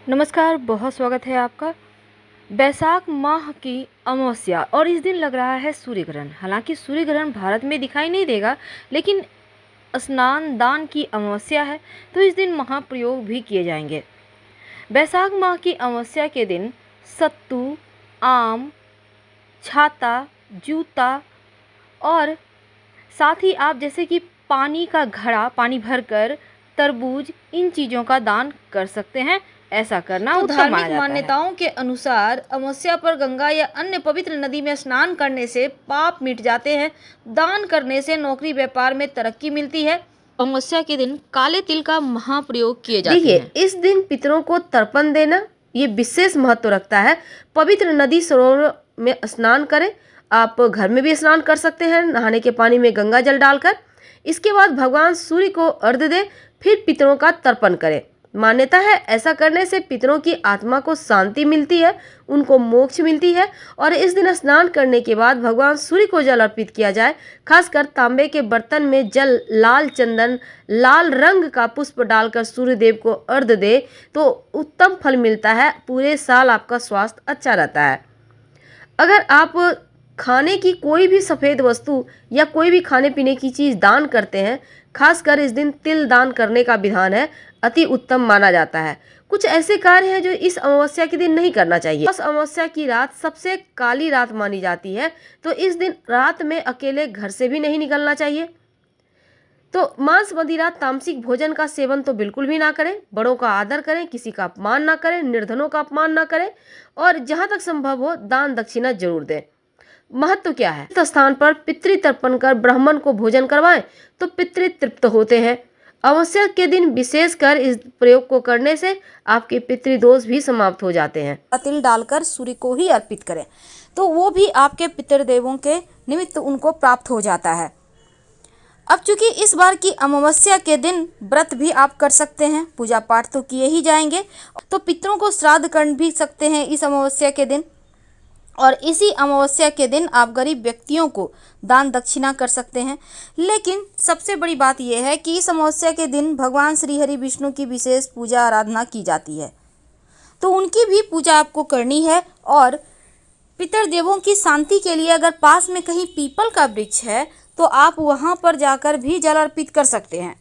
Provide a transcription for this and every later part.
नमस्कार, बहुत स्वागत है आपका। बैसाख माह की अमावस्या और इस दिन लग रहा है सूर्य ग्रहण। हालांकि सूर्य ग्रहण भारत में दिखाई नहीं देगा, लेकिन स्नान दान की अमावस्या है, तो इस दिन महाप्रयोग भी किए जाएंगे। बैसाख माह की अमावस्या के दिन सत्तू, आम, छाता, जूता और साथ ही आप जैसे कि पानी का घड़ा, पानी भरकर तरबूज, इन चीज़ों का दान कर सकते हैं। ऐसा करना उत्तम माना धार्मिक जाता है। मान्यताओं के अनुसार अमावस्या पर गंगा या अन्य पवित्र नदी में स्नान करने से पाप मिट जाते हैं। दान करने से नौकरी व्यापार में तरक्की मिलती है। अमावस्या के दिन काले तिल का महाप्रयोग किए जाते हैं। देखिए, इस दिन पितरों को तर्पण देना ये विशेष महत्व रखता है। पवित्र नदी सरोवर में स्नान करें। आप घर में भी स्नान कर सकते हैं, नहाने के पानी में गंगा जल डालकर। इसके बाद भगवान सूर्य को अर्घ्य दें, फिर पितरों का तर्पण करें। मान्यता है ऐसा करने से पितरों की आत्मा को शांति मिलती है, उनको मोक्ष मिलती है। और इस दिन स्नान करने के बाद भगवान सूर्य को जल अर्पित किया जाए। खासकर तांबे के बर्तन में जल, लाल चंदन, लाल रंग का पुष्प डालकर सूर्य देव को अर्घ्य दे तो उत्तम फल मिलता है। पूरे साल आपका स्वास्थ्य अच्छा रहता है। अगर आप खाने की कोई भी सफ़ेद वस्तु या कोई भी खाने पीने की चीज़ दान करते हैं, खासकर इस दिन तिल दान करने का विधान है, अति उत्तम माना जाता है। कुछ ऐसे कार्य हैं जो इस अमावस्या के दिन नहीं करना चाहिए। इस अमावस्या की रात सबसे काली रात मानी जाती है, तो इस दिन रात में अकेले घर से भी नहीं निकलना चाहिए। तो मांस, मदिरा, तामसिक भोजन का सेवन तो बिल्कुल भी ना करें। बड़ों का आदर करें, किसी का अपमान ना करें, निर्धनों का अपमान ना करें और जहाँ तक संभव हो दान दक्षिणा जरूर दें। महत्व क्या है? इस स्थान पर पितृ तर्पण कर ब्राह्मण को भोजन करवाएं तो पितृ तृप्त होते हैं। अमावस्या के दिन विशेषकर इस प्रयोग को करने से आपके पितृदोष भी समाप्त हो जाते हैं। तिल डालकर सूर्य को ही अर्पित करें तो वो भी आपके पितृदेवों के निमित्त उनको प्राप्त हो जाता है। अब चूंकि इस बार की अमावस्या के दिन व्रत भी आप कर सकते हैं, पूजा पाठ तो किए ही जाएंगे, तो पितरों को श्राद्ध कर भी सकते हैं इस अमावस्या के दिन। और इसी अमावस्या के दिन आप गरीब व्यक्तियों को दान दक्षिणा कर सकते हैं। लेकिन सबसे बड़ी बात यह है कि इस अमावस्या के दिन भगवान श्री हरि विष्णु की विशेष पूजा आराधना की जाती है, तो उनकी भी पूजा आपको करनी है। और पितृदेवों की शांति के लिए अगर पास में कहीं पीपल का वृक्ष है तो आप वहां पर जाकर भी जल अर्पित कर सकते हैं।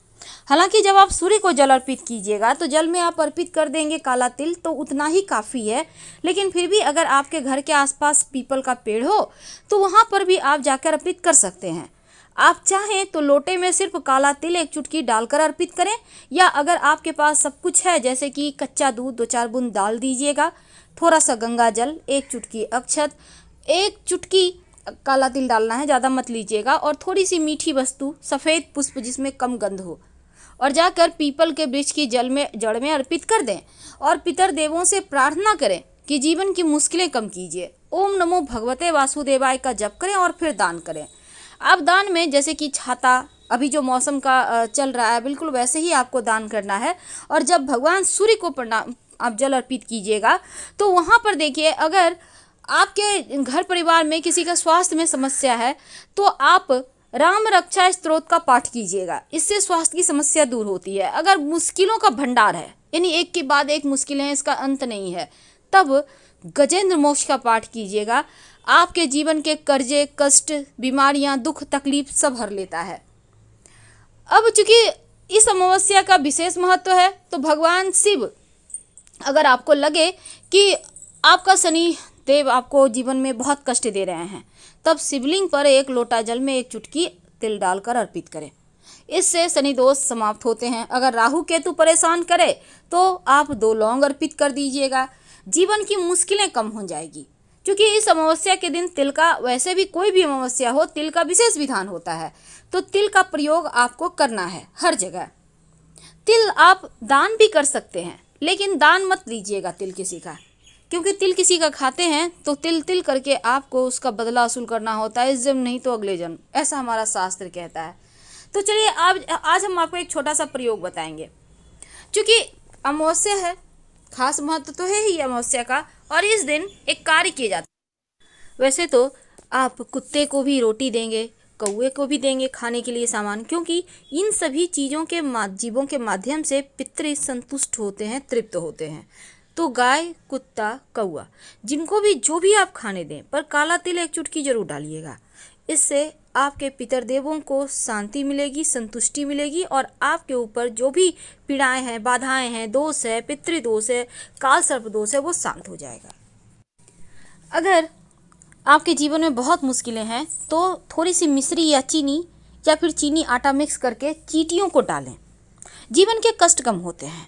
हालांकि जब आप सूर्य को जल अर्पित कीजिएगा तो जल में आप अर्पित कर देंगे काला तिल, तो उतना ही काफ़ी है। लेकिन फिर भी अगर आपके घर के आसपास पीपल का पेड़ हो तो वहाँ पर भी आप जाकर अर्पित कर सकते हैं। आप चाहें तो लोटे में सिर्फ काला तिल एक चुटकी डालकर अर्पित करें, या अगर आपके पास सब कुछ है जैसे कि कच्चा दूध 2-4 बूंद डाल दीजिएगा, थोड़ा सा गंगा जल, एक चुटकी अक्षत, एक चुटकी काला तिल डालना है, ज़्यादा मत लीजिएगा, और थोड़ी सी मीठी वस्तु, सफ़ेद पुष्प जिसमें कम गंध हो, और जाकर पीपल के वृक्ष की जड़ में अर्पित कर दें। और पितर देवों से प्रार्थना करें कि जीवन की मुश्किलें कम कीजिए। ओम नमो भगवते वासुदेवाय का जप करें और फिर दान करें। आप दान में जैसे कि छाता, अभी जो मौसम का चल रहा है, बिल्कुल वैसे ही आपको दान करना है। और जब भगवान सूर्य को प्रणाम आप जल अर्पित कीजिएगा तो वहाँ पर देखिए, अगर आपके घर परिवार में किसी का स्वास्थ्य में समस्या है तो आप राम रक्षा स्तोत्र का पाठ कीजिएगा, इससे स्वास्थ्य की समस्या दूर होती है। अगर मुश्किलों का भंडार है, यानी एक के बाद एक मुश्किलें हैं, इसका अंत नहीं है, तब गजेंद्र मोक्ष का पाठ कीजिएगा। आपके जीवन के कर्जे, कष्ट, बीमारियां, दुख, तकलीफ सब हर लेता है। अब चूंकि इस अमावस्या का विशेष महत्व है तो भगवान शिव, अगर आपको लगे कि आपका शनि देव आपको जीवन में बहुत कष्ट दे रहे हैं, तब शिवलिंग पर एक लोटा जल में एक चुटकी तिल डालकर अर्पित करें, इससे शनि दोष समाप्त होते हैं। अगर राहु केतु परेशान करे तो आप 2 लौंग अर्पित कर दीजिएगा, जीवन की मुश्किलें कम हो जाएगी। क्योंकि इस अमावस्या के दिन तिल का, वैसे भी कोई भी अमावस्या हो, तिल का विशेष विधान होता है, तो तिल का प्रयोग आपको करना है हर जगह। तिल आप दान भी कर सकते हैं, लेकिन दान मत दीजिएगा तिल किसी का, क्योंकि तिल किसी का खाते हैं तो तिल करके आपको उसका बदला वसूल करना होता है, इस जन्म नहीं तो अगले जन्म, ऐसा हमारा शास्त्र कहता है। तो चलिए आज हम आपको एक छोटा सा प्रयोग बताएंगे। क्योंकि अमावस्या है, खास महत्व तो है ही अमावस्या का, और इस दिन एक कार्य किया जाता है। वैसे तो आप कुत्ते को भी रोटी देंगे, कौवे को भी देंगे खाने के लिए सामान, क्योंकि इन सभी चीज़ों के जीवों के माध्यम से पितृ संतुष्ट होते हैं, तृप्त होते हैं। तो गाय, कुत्ता, कौआ, जिनको भी जो भी आप खाने दें, पर काला तिल एक चुटकी जरूर डालिएगा। इससे आपके पितरदेवों को शांति मिलेगी, संतुष्टि मिलेगी और आपके ऊपर जो भी पीड़ाएं हैं, बाधाएं हैं, दोष है, पितृदोष है, काल सर्प दोष है, वो शांत हो जाएगा। अगर आपके जीवन में बहुत मुश्किलें हैं तो थोड़ी सी मिश्री या चीनी या फिर चीनी आटा मिक्स करके चींटियों को डालें। जीवन के कष्ट कम होते हैं,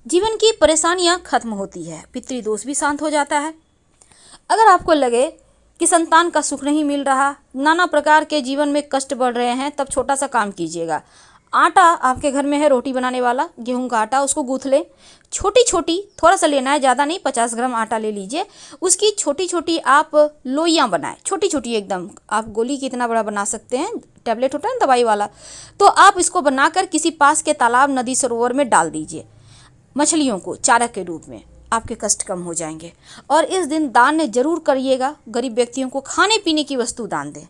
जीवन की परेशानियां खत्म होती है, पितृदोष भी शांत हो जाता है। अगर आपको लगे कि संतान का सुख नहीं मिल रहा, नाना प्रकार के जीवन में कष्ट बढ़ रहे हैं, तब छोटा सा काम कीजिएगा। आटा आपके घर में है रोटी बनाने वाला, गेहूं का आटा, उसको गूंथ लें। छोटी छोटी, थोड़ा सा लेना है, ज़्यादा नहीं, 50 ग्राम आटा ले लीजिए। उसकी छोटी छोटी आप लोइयाँ बनाएं, छोटी छोटी एकदम। आप गोली कितना बड़ा बना सकते हैं, टैबलेट होता है ना दवाई वाला, तो आप इसको बनाकर किसी पास के तालाब, नदी, सरोवर में डाल दीजिए मछलियों को चारा के रूप में। आपके कष्ट कम हो जाएंगे। और इस दिन दान जरूर करिएगा, गरीब व्यक्तियों को खाने पीने की वस्तु दान दें।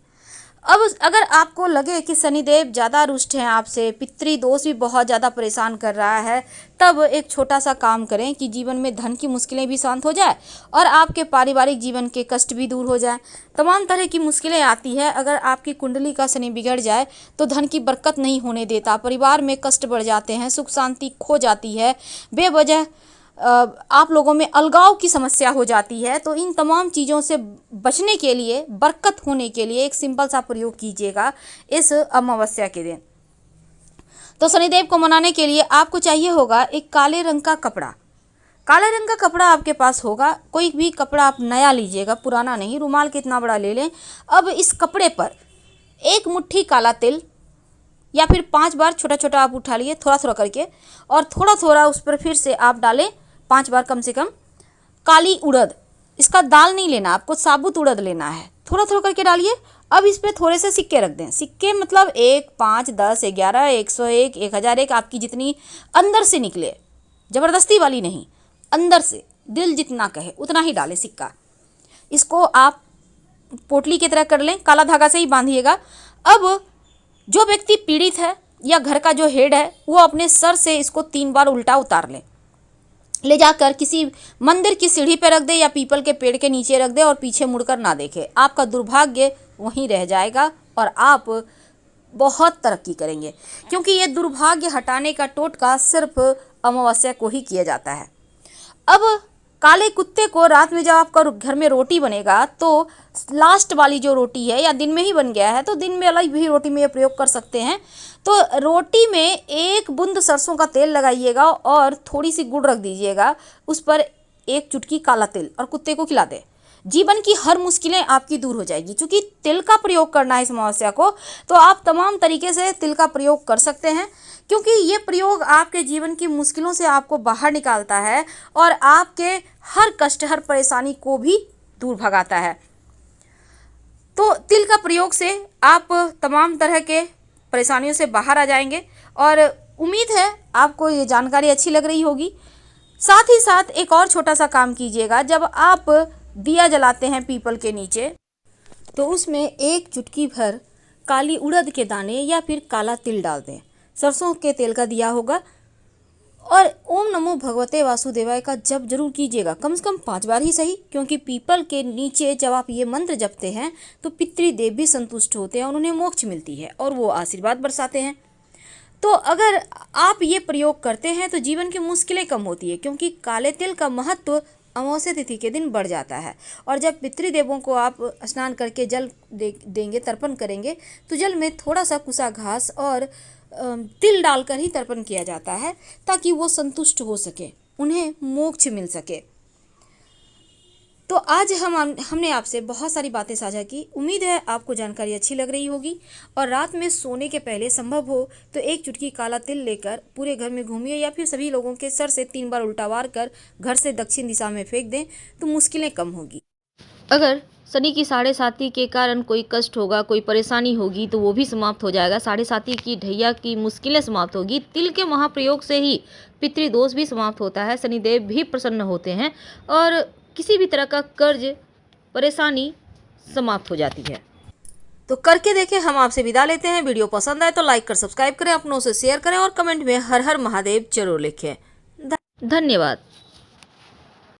अब अगर आपको लगे कि शनिदेव ज़्यादा रुष्ट हैं आपसे, पितृदोष भी बहुत ज़्यादा परेशान कर रहा है, तब एक छोटा सा काम करें कि जीवन में धन की मुश्किलें भी शांत हो जाए और आपके पारिवारिक जीवन के कष्ट भी दूर हो जाए। तमाम तरह की मुश्किलें आती है, अगर आपकी कुंडली का शनि बिगड़ जाए तो धन की बरकत नहीं होने देता, परिवार में कष्ट बढ़ जाते हैं, सुख शांति खो जाती है, बेवजह आप लोगों में अलगाव की समस्या हो जाती है। तो इन तमाम चीज़ों से बचने के लिए, बरकत होने के लिए एक सिंपल सा प्रयोग कीजिएगा इस अमावस्या के दिन। तो शनिदेव को मनाने के लिए आपको चाहिए होगा एक काले रंग का कपड़ा। काले रंग का कपड़ा आपके पास होगा, कोई भी कपड़ा आप नया लीजिएगा, पुराना नहीं। रुमाल कितना बड़ा ले लें। अब इस कपड़े पर एक मुट्ठी काला तिल या फिर 5 बार छोटा छोटा आप उठा लिए, थोड़ा थोड़ा करके, और थोड़ा थोड़ा उस पर फिर से आप डालें 5 बार कम से कम काली उड़द। इसका दाल नहीं लेना, आपको साबुत उड़द लेना है। थोड़ा थोड़ा करके डालिए। अब इस पे थोड़े से सिक्के रख दें। सिक्के मतलब 1, 5, 10, 11, 101, 1001, आपकी जितनी अंदर से निकले, ज़बरदस्ती वाली नहीं, अंदर से दिल जितना कहे उतना ही डालें सिक्का। इसको आप पोटली की तरह कर लें, काला धागा से ही बांधिएगा। अब जो व्यक्ति पीड़ित है या घर का जो हेड है, वो अपने सर से इसको 3 बार उल्टा उतार ले जाकर किसी मंदिर की सीढ़ी पर रख दे या पीपल के पेड़ के नीचे रख दे और पीछे मुड़कर ना देखे। आपका दुर्भाग्य वहीं रह जाएगा और आप बहुत तरक्की करेंगे, क्योंकि ये दुर्भाग्य हटाने का टोटका सिर्फ अमावस्या को ही किया जाता है। अब काले कुत्ते को रात में जब आपका घर में रोटी बनेगा तो लास्ट वाली जो रोटी है, या दिन में ही बन गया है तो दिन में अलग भी रोटी में ये प्रयोग कर सकते हैं। तो रोटी में 1 बूंद सरसों का तेल लगाइएगा और थोड़ी सी गुड़ रख दीजिएगा, उस पर 1 चुटकी काला तिल, और कुत्ते को खिला दे। जीवन की हर मुश्किलें आपकी दूर हो जाएगी। क्योंकि तिल का प्रयोग करना है इस अमावस्या को, तो आप तमाम तरीके से तिल का प्रयोग कर सकते हैं, क्योंकि ये प्रयोग आपके जीवन की मुश्किलों से आपको बाहर निकालता है और आपके हर कष्ट, हर परेशानी को भी दूर भगाता है। तो तिल का प्रयोग से आप तमाम तरह के परेशानियों से बाहर आ जाएंगे और उम्मीद है आपको ये जानकारी अच्छी लग रही होगी। साथ ही साथ एक और छोटा सा काम कीजिएगा, जब आप दिया जलाते हैं पीपल के नीचे, तो उसमें 1 चुटकी भर काली उड़द के दाने या फिर काला तिल डाल दें। सरसों के तेल का दिया होगा और ओम नमो भगवते वासुदेवाय का जप जरूर कीजिएगा, कम से कम 5 बार ही सही, क्योंकि पीपल के नीचे जब आप ये मंत्र जपते हैं तो पितृदेव भी संतुष्ट होते हैं और उन्हें मोक्ष मिलती है और वो आशीर्वाद बरसाते हैं। तो अगर आप ये प्रयोग करते हैं तो जीवन की मुश्किलें कम होती है, क्योंकि काले तिल का महत्व अमावस्या तिथि के दिन बढ़ जाता है। और जब पितृदेवों को आप स्नान करके जल देंगे, तर्पण करेंगे, तो जल में थोड़ा सा कुसा घास और तिल डालकर ही तर्पण किया जाता है, ताकि वो संतुष्ट हो सके, उन्हें मोक्ष मिल सके। तो आज हमने आपसे बहुत सारी बातें साझा की। उम्मीद है आपको जानकारी अच्छी लग रही होगी। और रात में सोने के पहले संभव हो तो 1 चुटकी काला तिल लेकर पूरे घर में घूमिए, या फिर सभी लोगों के सर से 3 बार उल्टा वार कर घर से दक्षिण दिशा में फेंक दें, तो मुश्किलें कम होगी। अगर शनि की 7.5 के कारण कोई कष्ट होगा, कोई परेशानी होगी, तो वो भी समाप्त हो जाएगा। 7.5 की ढैया की मुश्किलें समाप्त होगी। तिल के महाप्रयोग से ही पितृदोष भी समाप्त होता है, शनिदेव भी प्रसन्न होते हैं और किसी भी तरह का कर्ज, परेशानी समाप्त हो जाती है। तो करके देखें। हम आपसे विदा लेते हैं। वीडियो पसंद आए तो लाइक कर सब्सक्राइब करें, अपनों से शेयर करें और कमेंट में हर हर महादेव जरूर लिखें। धन्यवाद।